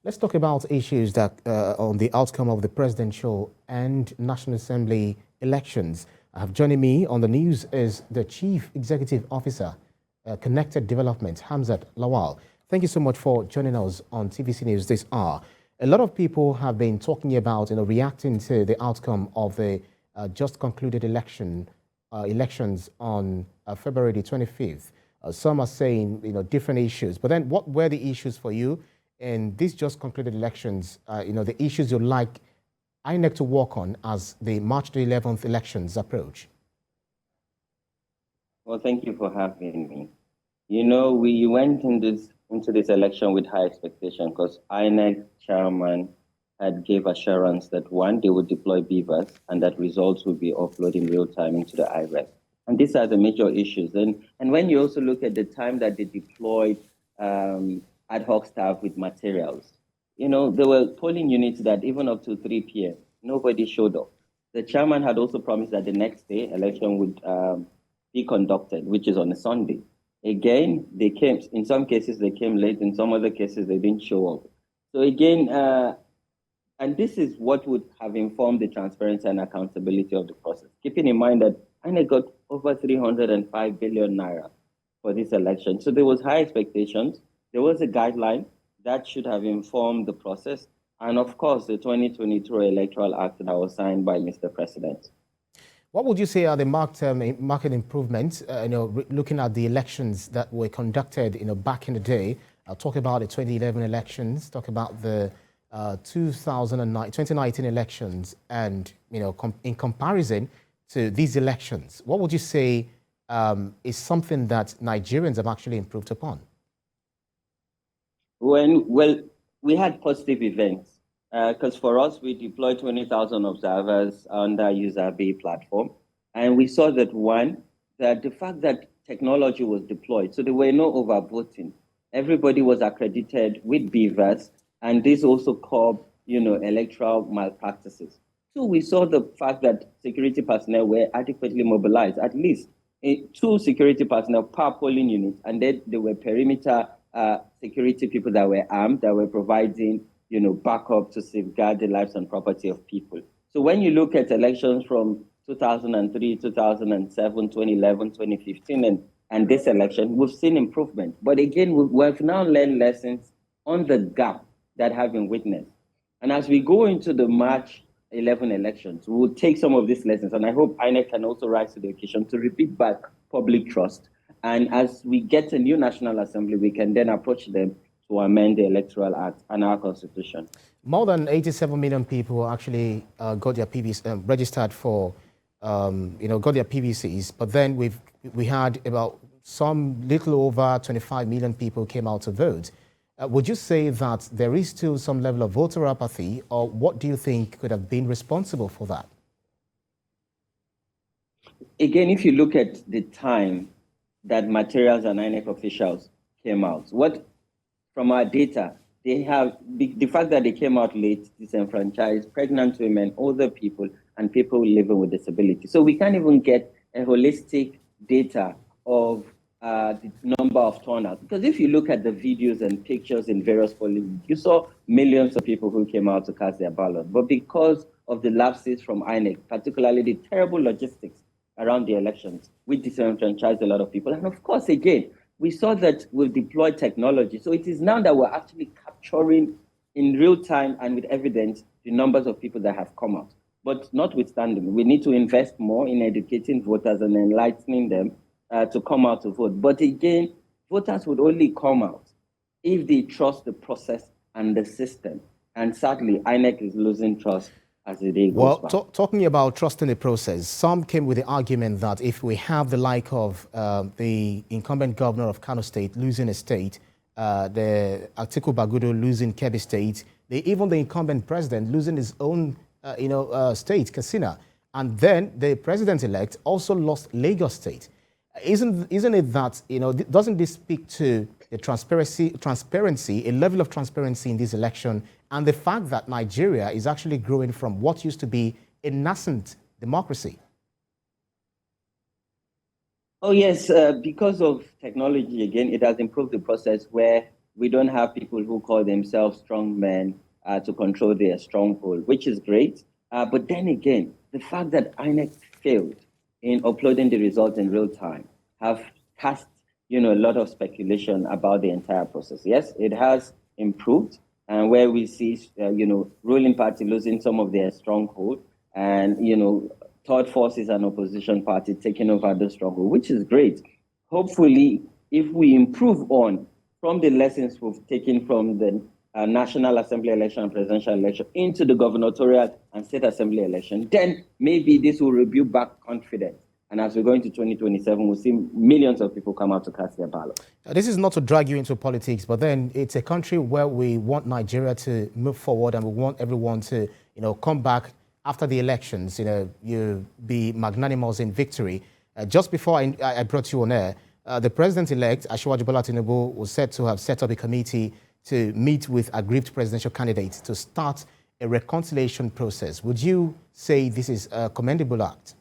Let's talk about issues that on the outcome of the presidential and National Assembly elections. Joining me on the news is the Chief Executive Officer, Connected Development, Hamzat Lawal. Thank you so much for joining us on TVC News this hour. A lot of people have been talking about, reacting to the outcome of the just concluded elections on February the 25th. Some are saying, different issues. But then what were the issues for you in these just concluded elections? The issues you'd like INEC to work on as the March the 11th elections approach? Well, thank you for having me. We went into this election with high expectation because INEC chairman had gave assurance that one, they would deploy beavers and that results would be uploaded in real time into the IRES. And these are the major issues. And when you also look at the time that they deployed ad hoc staff with materials, there were polling units that even up to 3 p.m., nobody showed up. The chairman had also promised that the next day election would be conducted, which is on a Sunday. Again, they came, in some cases they came late, in some other cases they didn't show up. So again, and this is what would have informed the transparency and accountability of the process. Keeping in mind that INEC got over 305 billion naira for this election. So there was high expectations. There was a guideline that should have informed the process. And of course, the 2022 Electoral Act that was signed by Mr. President. What would you say are the market improvements, looking at the elections that were conducted, back in the day? I'll talk about the 2011 elections, talk about the 2019 elections, and, in comparison to these elections, what would you say is something that Nigerians have actually improved upon? Well, we had positive events. Because for us, we deployed 20,000 observers on the user B platform. And we saw that that the fact that technology was deployed, so there were no overvoting. Everybody was accredited with beavers, and this also curbed, electoral malpractices. So we saw the fact that security personnel were adequately mobilized, at least 2 security personnel per polling unit, and then there were perimeter security people that were armed, that were providing backup to safeguard the lives and property of people. So when you look at elections from 2003, 2007, 2011, 2015, and this election, we've seen improvement. But again, we've now learned lessons on the gap that have been witnessed. And as we go into the March 11 elections, we will take some of these lessons. And I hope INEC can also rise to the occasion to repeat back public trust. And as we get a new National Assembly, we can then approach them to amend the Electoral Act and our Constitution. More than 87 million people actually got their PVCs registered for, got their PVCs. But then we had about some little over 25 million people came out to vote. Would you say that there is still some level of voter apathy, or what do you think could have been responsible for that? Again, if you look at the time that materials and INEC officials came out, from our data, they have the fact that they came out late, disenfranchised, pregnant women, older people, and people living with disability. So we can't even get a holistic data of the number of turnout. Because if you look at the videos and pictures in various polling, you saw millions of people who came out to cast their ballot. But because of the lapses from INEC, particularly the terrible logistics around the elections, we disenfranchised a lot of people. And of course, again, we saw that we've deployed technology. So it is now that we're actually capturing in real time and with evidence the numbers of people that have come out. But notwithstanding, we need to invest more in educating voters and enlightening them to come out to vote. But again, voters would only come out if they trust the process and the system. And sadly, INEC is losing trust as the day goes by. Talking about trusting the process, some came with the argument that if we have the like of the incumbent governor of Kano State losing a state, the Atiku Bagudo losing Kebbi State, even the incumbent president losing his own state, Katsina, and then the president-elect also lost Lagos State. Isn't it that, doesn't this speak to the transparency, a level of transparency in this election, and the fact that Nigeria is actually growing from what used to be a nascent democracy? Oh, yes, because of technology, again, it has improved the process where We don't have people who call themselves strong men to control their stronghold, which is great. But then again, the fact that INEC failed in uploading the results in real time have cast, a lot of speculation about the entire process. Yes, it has improved, and where we see, ruling party losing some of their stronghold, and third forces and opposition party taking over the stronghold, which is great. Hopefully, if we improve on from the lessons we've taken from the National Assembly election and presidential election into the gubernatorial and state assembly election, then maybe this will rebuild back confidence. And as we go into 2027, we'll see millions of people come out to cast their ballot. This is not to drag you into politics, but then it's a country where we want Nigeria to move forward, and we want everyone to, come back after the elections, you be magnanimous in victory. Just before I brought you on air, the president-elect, Asiwaju Bola Tinubu, was said to have set up a committee to meet with aggrieved presidential candidates to start a reconciliation process. Would you say this is a commendable act?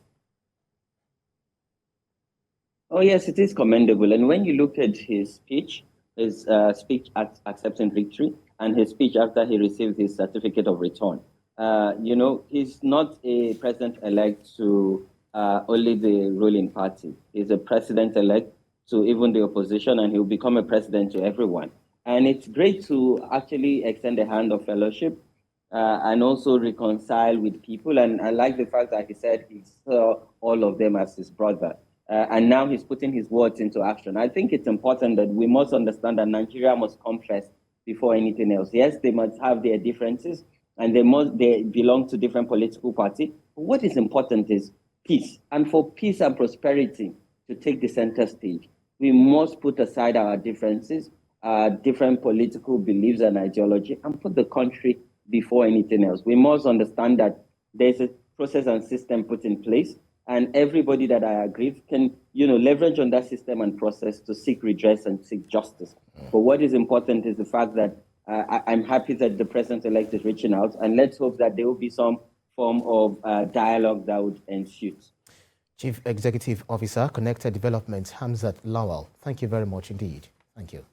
Oh, yes, it is commendable. And when you look at his speech accepting victory, and his speech after he received his certificate of return, he's not a president-elect to only the ruling party. He's a president-elect to even the opposition, and he'll become a president to everyone. And it's great to actually extend a hand of fellowship and also reconcile with people. And I like the fact that he said he saw all of them as his brother. And now he's putting his words into action. I think it's important that we must understand that Nigeria must come first before anything else. Yes, they must have their differences, and they belong to different political parties. But what is important is peace. And for peace and prosperity to take the center stage, we must put aside our differences, different political beliefs and ideology, and put the country before anything else. We must understand that there's a process and system put in place, and everybody that I agree can, leverage on that system and process to seek redress and seek justice. But what is important is the fact that I'm happy that the president-elect is reaching out, and let's hope that there will be some form of dialogue that would ensue. Chief Executive Officer, Connected Development, Hamzat Lawal. Thank you very much indeed. Thank you.